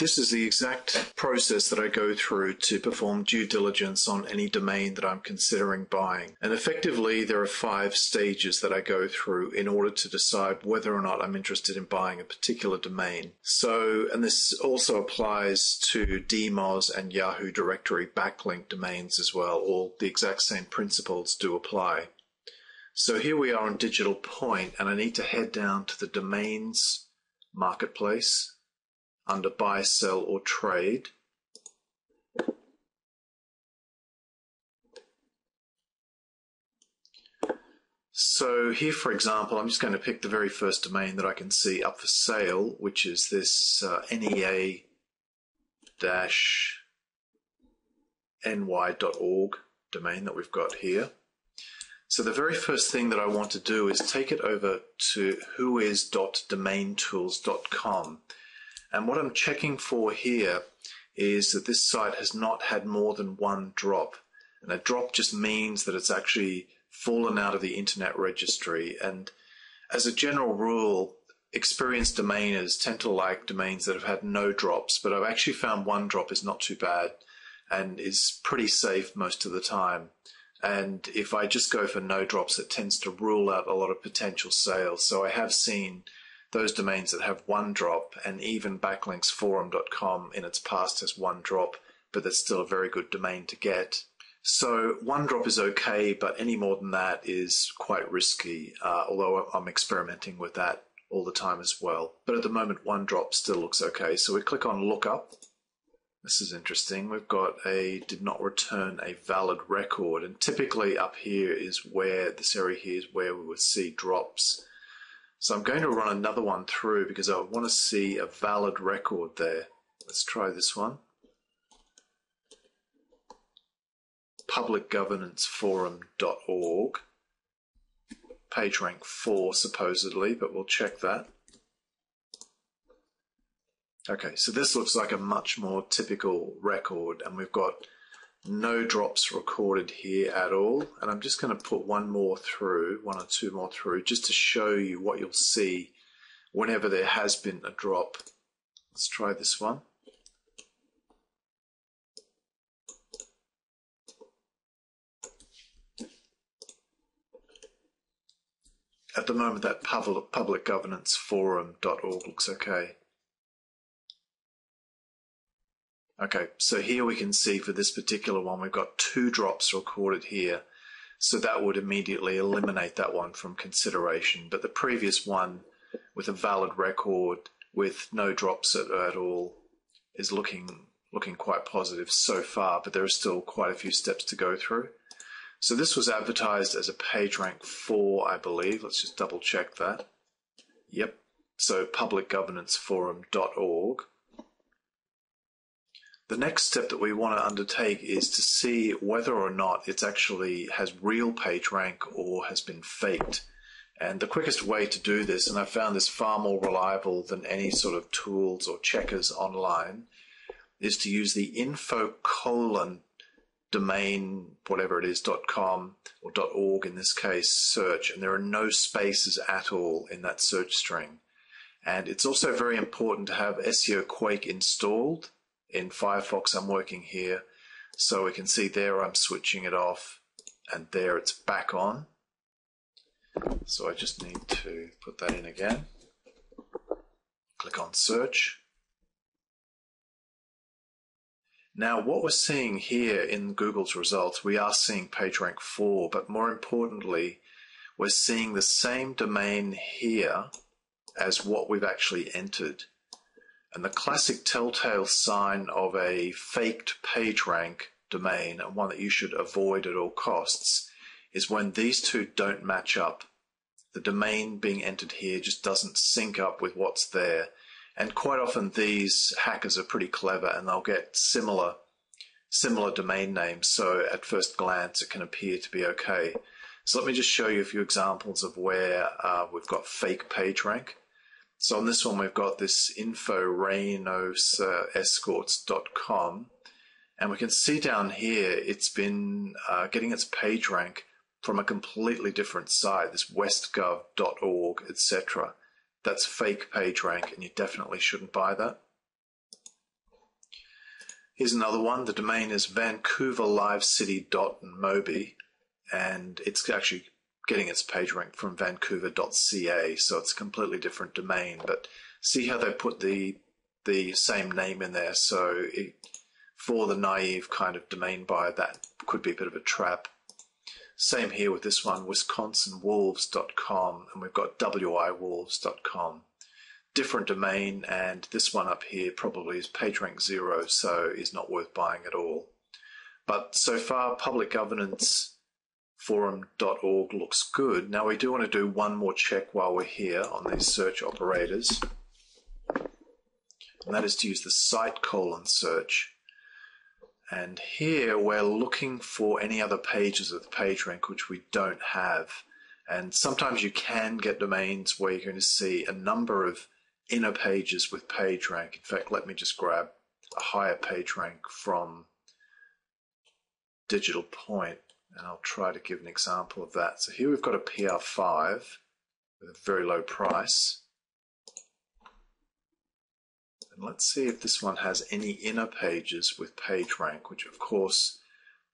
This is the exact process that I go through to perform due diligence on any domain that I'm considering buying. And effectively, there are 5 stages that I go through in order to decide whether or not I'm interested in buying a particular domain. And this also applies to DMOZ and Yahoo directory backlink domains as well. All the exact same principles do apply. So here we are on Digital Point, and I need to head down to the domains marketplace under buy, sell, or trade. So here, for example, I'm just going to pick the very first domain that I can see up for sale, which is this NEA-ny.org domain that we've got here. So the very first thing that I want to do is take it over to whois.domaintools.com. And what I'm checking for here is that this site has not had more than 1 drop. And a drop just means that it's actually fallen out of the internet registry. And as a general rule, experienced domainers tend to like domains that have had no drops, but I've actually found 1 drop is not too bad and is pretty safe most of the time. And if I just go for no drops, it tends to rule out a lot of potential sales. So I have seen those domains that have 1 drop, and even backlinksforum.com in its past has 1 drop, but that's still a very good domain to get. So 1 drop is okay, but any more than that is quite risky, although I'm experimenting with that all the time as well. But at the moment, 1 drop still looks okay. So we click on lookup. This is interesting. We've got a did not return a valid record, and typically up here is where this area here is where we would see drops. So I'm going to run another one through because I want to see a valid record there. Let's try this one. Publicgovernanceforum.org. PageRank 4 supposedly, but we'll check that. Okay, so this looks like a much more typical record, and we've got no drops recorded here at all. And I'm just going to put 1 or 2 more through, just to show you what you'll see whenever there has been a drop. Let's try this one. At the moment, that publicgovernanceforum.org looks okay. Okay, so here we can see for this particular one, we've got 2 drops recorded here. So that would immediately eliminate that one from consideration. But the previous one with a valid record with no drops at all is looking quite positive so far, but there are still quite a few steps to go through. So this was advertised as a PageRank 4, I believe. Let's just double check that. Yep, so publicgovernanceforum.org. The next step that we want to undertake is to see whether or not it actually has real PageRank or has been faked. And the quickest way to do this, and I found this far more reliable than any sort of tools or checkers online, is to use the info:/domain, whatever it is, .com or .org in this case, search, and there are no spaces at all in that search string. And it's also very important to have SEO Quake installed. In Firefox, I'm working here, so we can see there I'm switching it off, and there it's back on. So I just need to put that in again. Click on search. Now what we're seeing here in Google's results, we are seeing PageRank 4, but more importantly, we're seeing the same domain here as what we've actually entered. And the classic telltale sign of a faked PageRank domain, and one that you should avoid at all costs, is when these two don't match up. The domain being entered here just doesn't sync up with what's there. And quite often these hackers are pretty clever, and they'll get similar domain names, so at first glance it can appear to be okay. So let me just show you a few examples of where we've got fake PageRank. So on this one, we've got this info:/reynosescorts.com, and we can see down here it's been getting its PageRank from a completely different site, this westgov.org, etc. That's fake PageRank, and you definitely shouldn't buy that. Here's another one. The domain is vancouverlivecity.mobi, and it's actually getting its page rank from vancouver.ca, so it's a completely different domain. But see how they put the same name in there, so for the naive kind of domain buyer, that could be a bit of a trap. Same here with this one, wisconsinwolves.com, and we've got wiwolves.com. Different domain, and this one up here probably is PageRank 0, so is not worth buying at all. But so far, publicgovernanceforum.org looks good. Now we do want to do one more check while we're here on these search operators, and that is to use the site : search. And here we're looking for any other pages of the PageRank which we don't have. And sometimes you can get domains where you're going to see a number of inner pages with PageRank. In fact, let me just grab a higher PageRank from Digital Point, and I'll try to give an example of that. So here we've got a PR5 with a very low price. And let's see if this one has any inner pages with PageRank, which of course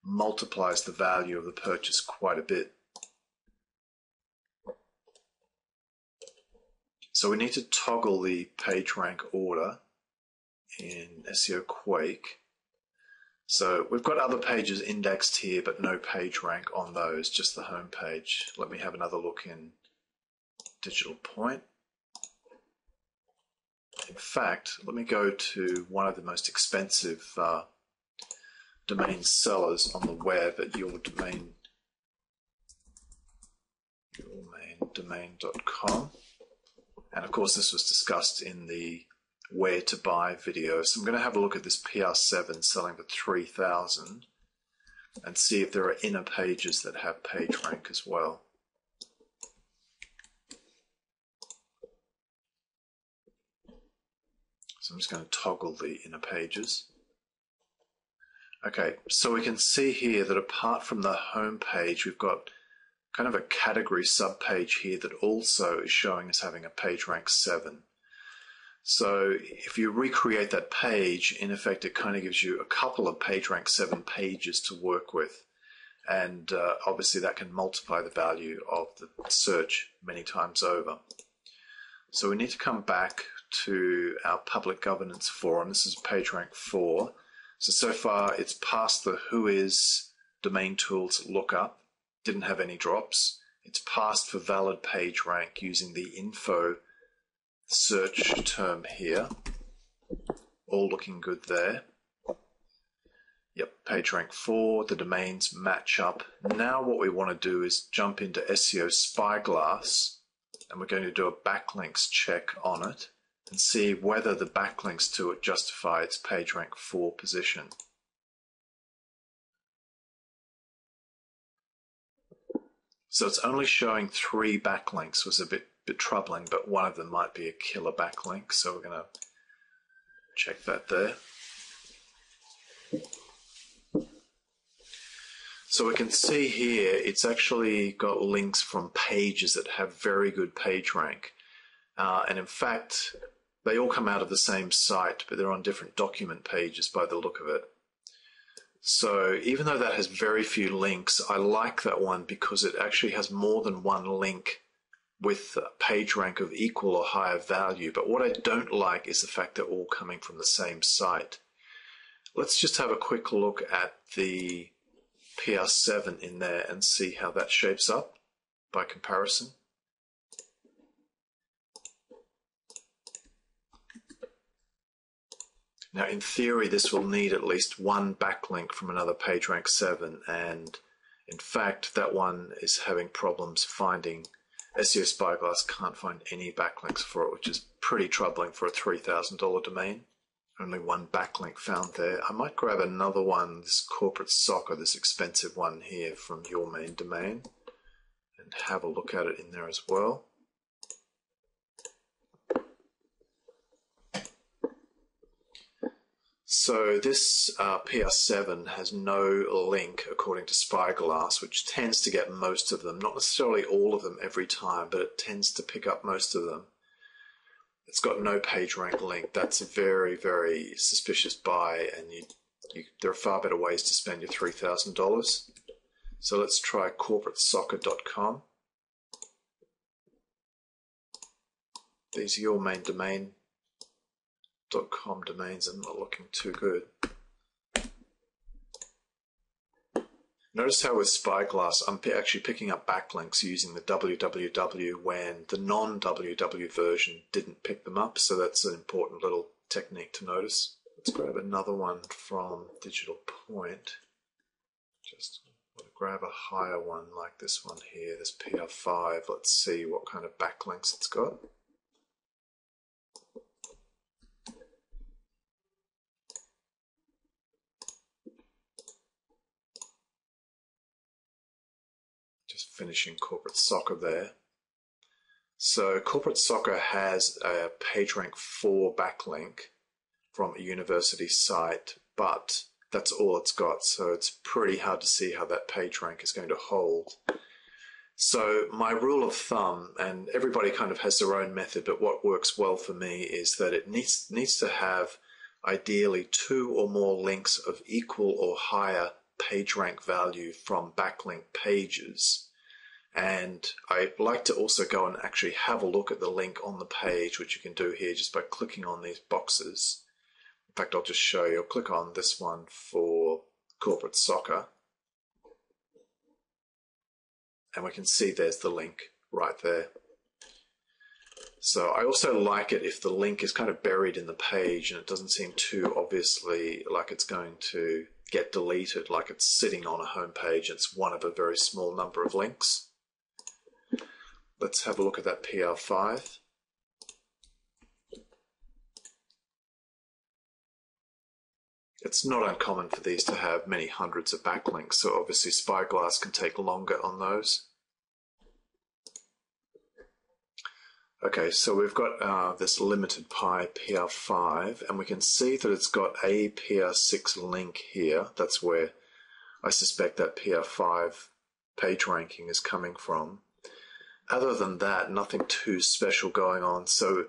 multiplies the value of the purchase quite a bit. So we need to toggle the PageRank order in SEO Quake. So we've got other pages indexed here, but no PageRank on those, just the home page. Let me have another look in Digital Point. In fact, let me go to one of the most expensive domain sellers on the web at yourmaindomain.com. And of course, this was discussed in the where to buy video. So I'm going to have a look at this PR7 selling for $3,000 and see if there are inner pages that have PageRank as well. So I'm just going to toggle the inner pages. Okay, so we can see here that apart from the home page, we've got kind of a category subpage here that also is showing as having a PageRank 7. So if you recreate that page, in effect, it kind of gives you a couple of PageRank 7 pages to work with. And obviously that can multiply the value of the search many times over. So we need to come back to our public governance forum. This is PageRank 4. So far it's passed the Whois domain tools lookup. Didn't have any drops. It's passed for valid PageRank using the info search term here. All looking good there. Yep, PageRank 4, the domains match up. Now what we want to do is jump into SEO Spyglass, and we're going to do a backlinks check on it and see whether the backlinks to it justify its PageRank 4 position. So it's only showing 3 backlinks, was a bit troubling, but one of them might be a killer backlink, so we're going to check that there. So we can see here it's actually got links from pages that have very good PageRank. And in fact, they all come out of the same site, but they're on different document pages by the look of it. So even though that has very few links, I like that one because it actually has more than one link with a PageRank of equal or higher value. But what I don't like is the fact they're all coming from the same site. Let's just have a quick look at the PR7 in there and see how that shapes up by comparison. Now, in theory, this will need at least one backlink from another PageRank 7, and in fact, that one is having problems finding. SEO Spyglass can't find any backlinks for it, which is pretty troubling for a $3,000 domain. Only one backlink found there. I might grab another one, this corporate soccer, this expensive one here from Your Main Domain, and have a look at it in there as well. So this PR7 has no link according to Spyglass, which tends to get most of them, not necessarily all of them every time, but it tends to pick up most of them. It's got no PageRank link. That's a very, very suspicious buy, and you there are far better ways to spend your $3,000. So let's try corporatesoccer.com. These are your main domain.com domains and not looking too good. Notice how with Spyglass I'm actually picking up backlinks using the www when the non-www version didn't pick them up, so that's an important little technique to notice. Let's grab another one from Digital Point. Just want to grab a higher one like this one here, this PR5. Let's see what kind of backlinks it's got. Just finishing Corporate Soccer there. So Corporate Soccer has a PageRank 4 backlink from a university site, but that's all it's got, so it's pretty hard to see how that PageRank is going to hold. So my rule of thumb, and everybody kind of has their own method, but what works well for me is that it needs to have ideally 2 or more links of equal or higher PageRank value from backlink pages. And I like to also go and actually have a look at the link on the page, which you can do here just by clicking on these boxes. In fact, I'll just show you. I'll click on this one for Corporate Soccer. And we can see there's the link right there. So I also like it if the link is kind of buried in the page and it doesn't seem too obviously like it's going to get deleted, like it's sitting on a home page. It's one of a very small number of links. Let's have a look at that PR5. It's not uncommon for these to have many hundreds of backlinks, so obviously Spyglass can take longer on those. Okay, so we've got this limited pi PR5, and we can see that it's got a PR6 link here. That's where I suspect that PR5 page ranking is coming from. Other than that, nothing too special going on, so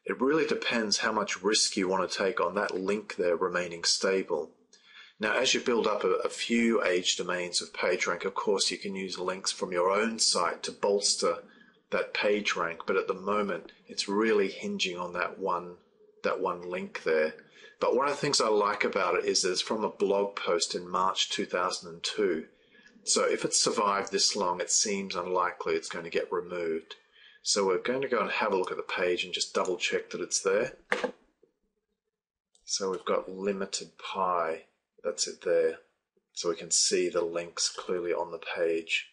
it really depends how much risk you want to take on that link there remaining stable. Now, as you build up a few age domains of PageRank, of course, you can use links from your own site to bolster that PageRank, but at the moment, it's really hinging on that one link there. But one of the things I like about it is that it's from a blog post in March 2002. So if it's survived this long, it seems unlikely it's going to get removed. So we're going to go and have a look at the page and just double check that it's there. So we've got limited pi, that's it there. So we can see the links clearly on the page.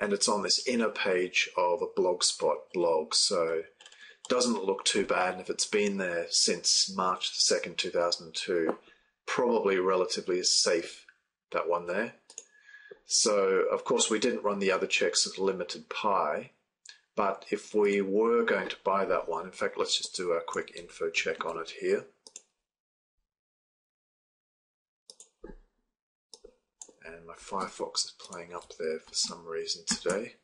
And it's on this inner page of a Blogspot blog, so it doesn't look too bad. And if it's been there since March 2nd, 2002, probably relatively safe, that one there. So, of course, we didn't run the other checks of limited pi, but if we were going to buy that one, in fact, let's just do a quick info check on it here. And my Firefox is playing up there for some reason today.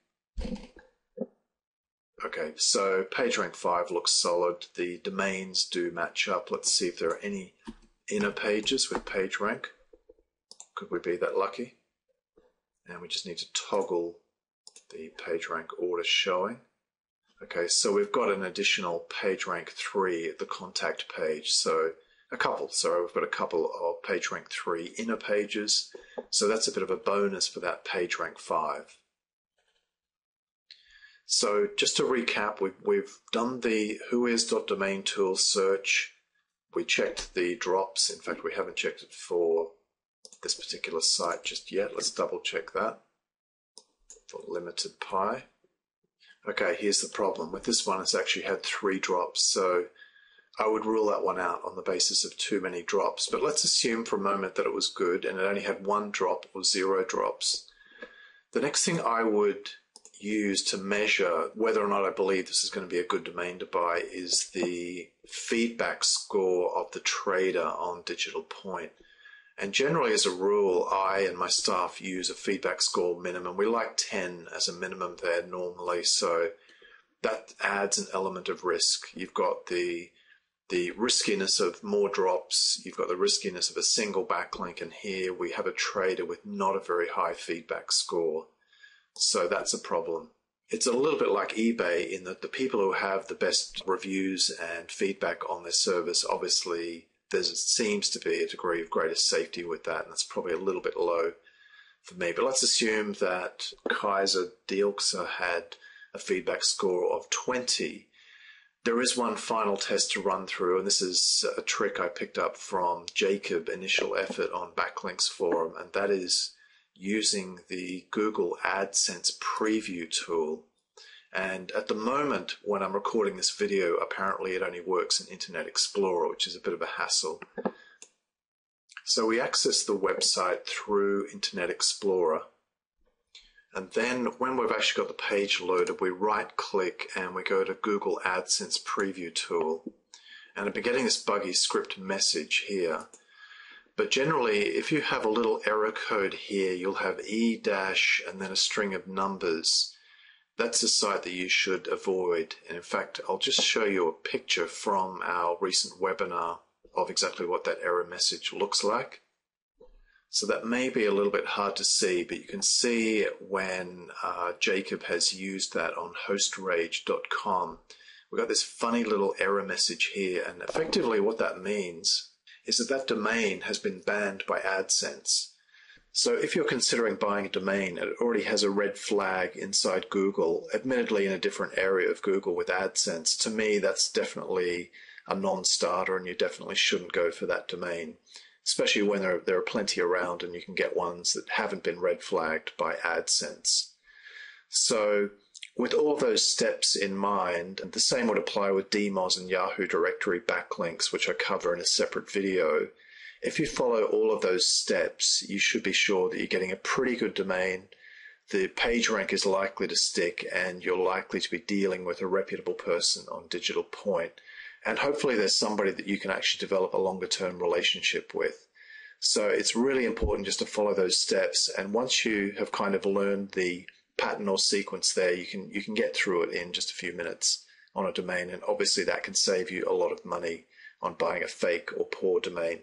Okay, so PageRank 5 looks solid. The domains do match up. Let's see if there are any inner pages with PageRank. Could we be that lucky? And we just need to toggle the PageRank order showing. Okay, so we've got an additional PageRank 3 at the contact page. So we've got a couple of PageRank 3 inner pages. So that's a bit of a bonus for that PageRank 5. So just to recap, we've done the whois.domain tool search. We checked the drops. In fact, we haven't checked it for this particular site just yet. Let's double check that for limited pi. Okay, here's the problem. With this one, it's actually had 3 drops, so I would rule that one out on the basis of too many drops. But let's assume for a moment that it was good and it only had 1 drop or 0 drops. The next thing I would use to measure whether or not I believe this is going to be a good domain to buy is the feedback score of the trader on Digital Point. And generally, as a rule, I and my staff use a feedback score minimum. We like 10 as a minimum there normally, so that adds an element of risk. You've got the the riskiness of more drops. You've got the riskiness of a single backlink, and here we have a trader with not a very high feedback score. So that's a problem. It's a little bit like eBay in that the people who have the best reviews and feedback on their service, obviously there seems to be a degree of greater safety with that, and that's probably a little bit low for me. But let's assume that Kaiser Dielkser had a feedback score of 20. There is one final test to run through, and this is a trick I picked up from Jacob Initial Effort on Backlinks Forum, and that is using the Google AdSense preview tool. And at the moment, when I'm recording this video, apparently it only works in Internet Explorer, which is a bit of a hassle. So we access the website through Internet Explorer. And then when we've actually got the page loaded, we right-click and we go to Google AdSense Preview Tool. And I've been getting this buggy script message here. But generally, if you have a little error code here, you'll have E- and then a string of numbers. That's a site that you should avoid. And in fact, I'll just show you a picture from our recent webinar of exactly what that error message looks like. So that may be a little bit hard to see, but you can see when Jacob has used that on hostrage.com. We've got this funny little error message here, and effectively what that means is that that domain has been banned by AdSense. So if you're considering buying a domain and it already has a red flag inside Google, admittedly in a different area of Google with AdSense, to me that's definitely a non-starter, and you definitely shouldn't go for that domain, especially when there are plenty around and you can get ones that haven't been red flagged by AdSense. So with all those steps in mind, and the same would apply with DMOZ and Yahoo directory backlinks, which I cover in a separate video, if you follow all of those steps, you should be sure that you're getting a pretty good domain, the page rank is likely to stick, and you're likely to be dealing with a reputable person on Digital Point. And hopefully there's somebody that you can actually develop a longer-term relationship with. So it's really important just to follow those steps, and once you have kind of learned the pattern or sequence there, you can get through it in just a few minutes on a domain, and obviously that can save you a lot of money on buying a fake or poor domain.